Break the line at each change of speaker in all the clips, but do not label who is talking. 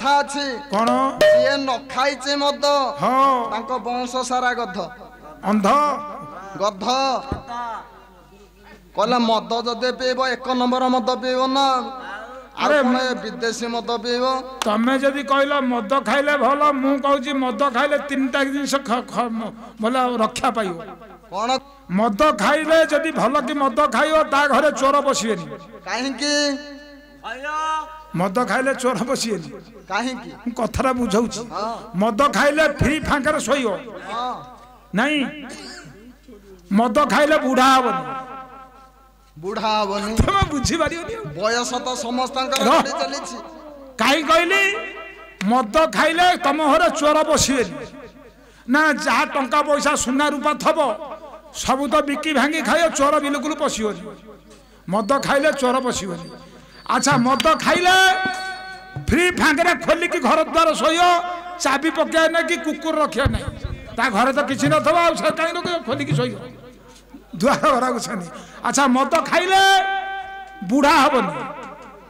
कथा अछि
कौन
ये न खाइचे मद तांको वंश सारा गध
अंध
गध कहले मद जदे पीब एक नंबर मद पीब ना अरे विदेशी मद पीब
तमें जदि कहल मद खाइले भल मु कहूँ मद खाइले तीनटा जिनिस बोले रक्षा पाइब
कौन
मद खाइले जदि भल कि मद खाइब ता घरे चोर बसिबेनी
कहीं
मद खाइले चोर बसिबेनी
कहीं
कथरा बुझाऊँ मद खाइले फ्री फांकर शोइब नहीं मद खाइले बुढ़ा हेबनी
बुढ़ा हेबनी
तुम बुझी पारियोनी
बयस तो समस्त चली
कहीं कहली मद खाइले तुम घर चोर बसिबेनी ना जहाँ टंका पैसा सुना रूपा थब सब तो बिकी भांगी खाइब चोर बिल्कुल पशिबनी मद खाइले चोर पशिबनी अच्छा मद खाइले फ्री फांकरे खोलिकी घर द्वार शोय चाबी पकाए ना कि कुकुर रखिया ना ता घरे तो किसी नथब आ कहीं रख खोलिकी शोय द्वार घर छानी अच्छा मद खाइले बुढ़ा हेबनी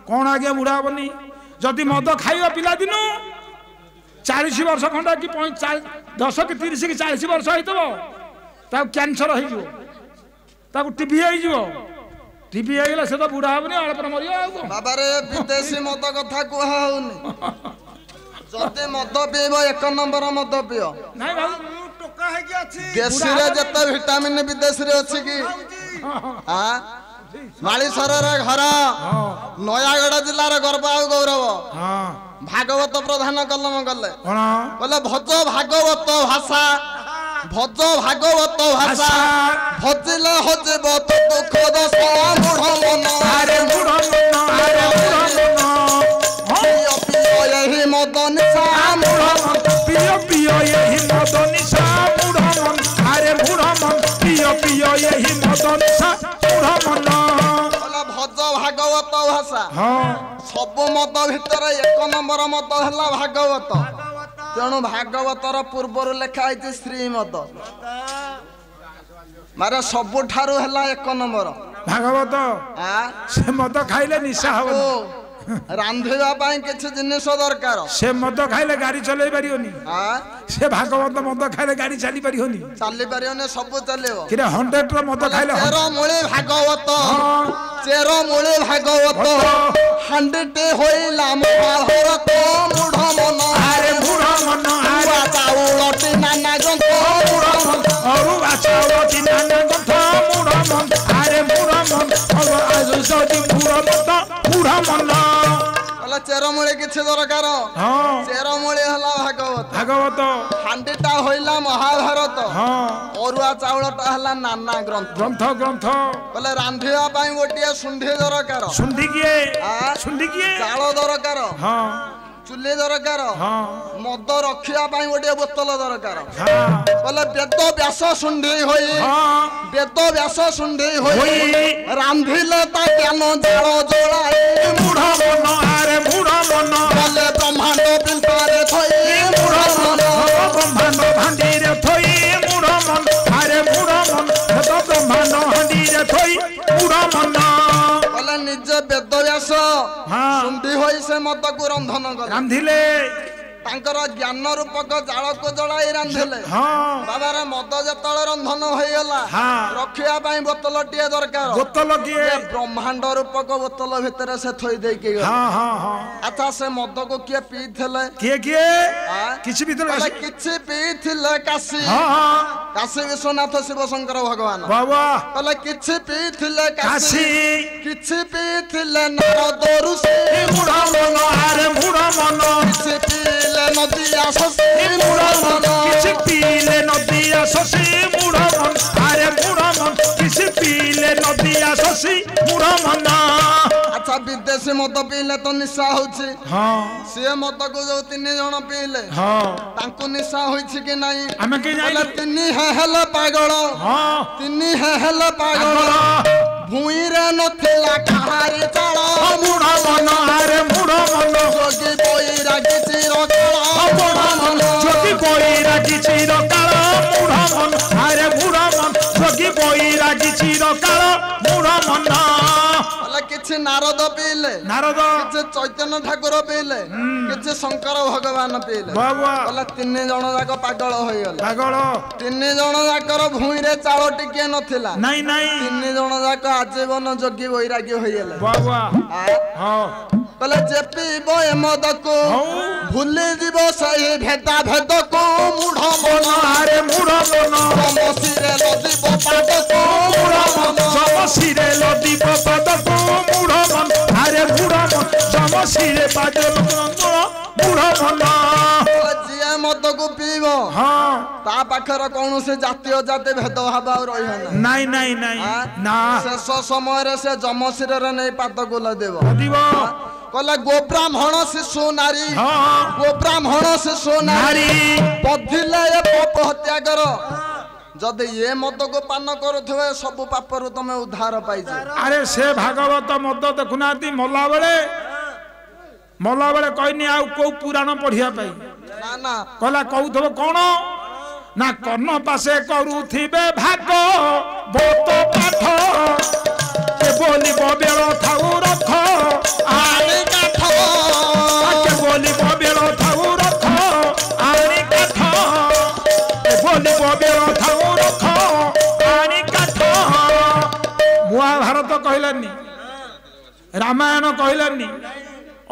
कौन आज्ञा बुढ़ा हेबनी जदि मद खाइब पिला दिन 40 वर्ष खंडा कि 10 कि 30 कि 40 वर्ष होइतबो कैंसर हो टीबी टीबी आइला से तो बुढ़ा हेबनी अल्प मरियो
बाबा रे विदेशी मद कथा कहउनी जदे मद पीब एक नंबर मद पियो
नहीं बाबू
टोका है कि अछि
देशी रे जते विटामिन विदेशी रे अछि कि हां मालीसर रे घर नयागढ़ जिल्ला रे गर्व आ गौरव
हां
भागवत प्रधान कलम गले
कोन
बोले भज भागवत भाषा भज भागवत भाषा भजिले हजिब तो दुख दस मूढ़ मन
अरे मूढ़ मन अरे मूढ़ मन
पियो यही मद निशा
मूढ़ मन पियो पियो यही मद निशा मूढ़ मन अरे मूढ़ मन पियो पियो यही मद निशा मूढ़ मन
बोले भज भागवत भाषा
हां
सब मद भितर एक नंबर मद हला भागवत तेणु भागवतर पूर्वर लेखा है श्रीमद मारे सबुठारु हला एक नंबर
भागवत से मद खाइले निशा हो
रांधिबा पाई किछ जिनिस दरकार
से मद खाइले गाड़ी चलाई पारियोनी से भागवत मद खाइले गाड़ी चली पारियोनी
चली पारियोनी सब चलेबो
कि 100 रो मद खाइले
चेरो मूली भागवत चेरो मूली भागवत हंडटे होइला महाभारत मूढ़ मन
अरे मूढ़ मन अरे
चाउलटी नाना ग्रंथ
मूढ़ मन अरुआ चाउलटी नाना ग्रंथ मूढ़ मन अरे मूढ़ मन और आज सदी मूढ़ मन
चेरमूली किसी दरकार चेरमूली हला भागवत
भागवत
हांडीटा होइला महाभारत अरुआ चाउलटा हला नाना ग्रंथ
ग्रंथ ग्रंथ
बोले रांधिबा पाई गोटिया सुंढी दरकार
सुंढी किए
चाउल दरकार चुली दरकार मद रखिया पाई गोटिया बोतल दरकार बोले वेद व्यास सुंढी होई वेद व्यास सुंढी होई रांधिले ता ज्ञान जाळ जोळाई
मूढ़ मन अरे मूढ़ मन
बोले ब्रह्मांड बिंतारे थई मूढ़ मन
ब्रह्मांड भांडीरे थई मूढ़ मन अरे मूढ़ मन ब्रह्मांड भांडीरे थई मूढ़ मन
बोले निज वेद व्यास सुंढी होई से मद को रंधन कर
रांधिले
तांकर ज्ञान रूपक जाल को जलाई रांधिले बाबा रे मद जतले रंधन होई गला रखिया पाई बोतल टिए दरकार
बोतल किए
ब्रह्मांड रूपक बोतल भितर से थई देई के अच्छा से मद को किए पीथिले
किए किछि भीतर
किछि पीथिले काशी काशी विश्वनाथ शिव शंकर भगवान
बाबा
कहले किछि पीथिले काशी किछि पीथिले नारद ऋषि
मूढ़ मन अरे मूढ़ मन
किछि पीले नदिया शशि मूढ़ मन
किछि पीले नदिया शशि मूढ़ मन अरे मूढ़ मन किछि पीले नदिया शशि मूढ़ मन
अच्छा विदेशी मद पीले तो निशा होछि से मद को जो 3 जण पीले तांको निशा होछि कि नाही
हमें के जाई
3 हेले पागल 3 हेले पागल भूई रे नथिला कहारे चाळ
मूढ़ मन अरे मूढ़ मन
जोगी बैरागी चिरकाल मूढ़ मन
जोगी बैरागी चिरकाल मूढ़ मन अरे मूढ़ मन जोगी बैरागी चिरकाल मूढ़ मन
बोले किछ କିଛି ନାରଦ ପିଇଲେ
ନାରଦ
କିଛି ଚୈତନ୍ୟ ଠାକୁର ପିଇଲେ କିଛି ଶଙ୍କର ଭଗବାନ ପିଇଲେ
ବାବା
କହିଲା 3 ଜଣ ଯାକ ପାଗଳ ହୋଇଗଲେ
ପାଗଳ
3 ଜଣ ଯାକର ଭୂଇଁରେ ଚାଳ ଟିକେ ନଥିଲା
ନାଇଁ ନାଇଁ
3 ଜଣ ଯାକ ଆଜୀବନ ଯୋଗୀ ବୈରାଗୀ ହୋଇଗଲେ
ବାବା ହଁ
କହିଲେ ଯେ ପିଇବ ଏ ମଦକୁ ଭୁଲି ଯିବ ସେଇ ଭେଦା ଭେଦକୁ ମୂଢ ମନ
ଆରେ ମୂଢ ମନ
ସମସ୍ତିରେ ଲଦିବ ପାଦକୁ ମୂଢ ମନ
ସମସ୍ତିରେ ଲଦିବ ପାଦକୁ ମୂଢ ମନ ଆରେ ମୂଢ ମନ ସମସ୍ତିରେ ପାଦକୁ ମୂଢ ମନ
ଯିଏ ମଦକୁ ପିଇବ
ହଁ
ତା ପାଖରେ କୌଣସି ଜାତୀୟ ଜାତି ଭେଦଭାବ ଆଉ ରହିବ
ନାଇଁ ନାଇଁ ନାଇଁ ନା
ଶେଷ ସମୟରେ ସେ ଯମଶିରରେ ନେଇ ପାଦକୁ ଲଦିବ କହିଲା ଗୋବ୍ରାହ୍ମଣ ଶିଶୁ ନାରୀ ଗୋବ୍ରାହ୍ମଣ ଶିଶୁ ନାରୀ ବଧିଲେ ଏ ପାପ ହତ୍ୟା କର ଯଦି ଏ ମଦକୁ ପାନ କରୁଥିବେ ସବୁ ପାପରୁ ତମେ ଉଦ୍ଧାର ପାଇଛ
ଆରେ ସେ ଭାଗବତ ମଦ ଦେଖୁନାହାନ୍ତି ମଲାବେଳେ କହିନି ଆଉ କୋଉ ପୁରାଣ ପଢିବା ପାଇଁ
ନା ନା
କହିଲା କହୁଥିବ କଣ ନା କର୍ଣ୍ଣ ପାଶେ କରୁଥିବେ ଭାଗ ବୋତ ପାଠ ବୋଲି ବେଳ ଥାଉ ରଖ
ଆଣି କାଠ
ବୋଲି ବେଳ ଥାଉ ରଖ ଆଣି କାଠ ବୋଲି ବେଳ ଥାଉ ରଖ ଆଣି କାଠ ମହାଭାରତ କହିଲାନି ରାମାୟଣ କହିଲାନି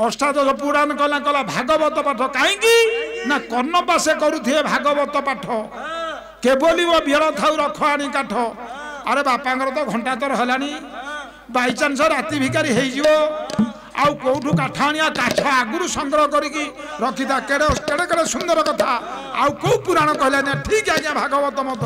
ଅଷ୍ଟାଦଶ ପୁରାଣ କଲା ଭାଗବତ ପାଠ କାହିଁକି ନା କର୍ଣ୍ଣ ପାଶେ କରୁଥିବେ ଭାଗବତ ପାଠ କେବଳି ବେଳ ଥାଉ ରଖ ଆଣି କାଠ ଆରେ ବାପାଙ୍କର ତ ଘଣ୍ଟା ତର ହେଲାଣି ବାଇଚାନ୍ସ ରାତି ଭିକାରୀ ହେଇଯିବ ଆଉ କୋଉଠୁ କାଠ ଆଣିବା କାଠ ଆଗରୁ ସଂଗ୍ରହ କରିକି ରଖିଥା କେଡେ କେଡେ ସୁନ୍ଦର କଥା ଆଉ କୋଉ ପୁରାଣ କହିଲାନି ଠିକ ଆଜ୍ଞା ଭାଗବତ ମତ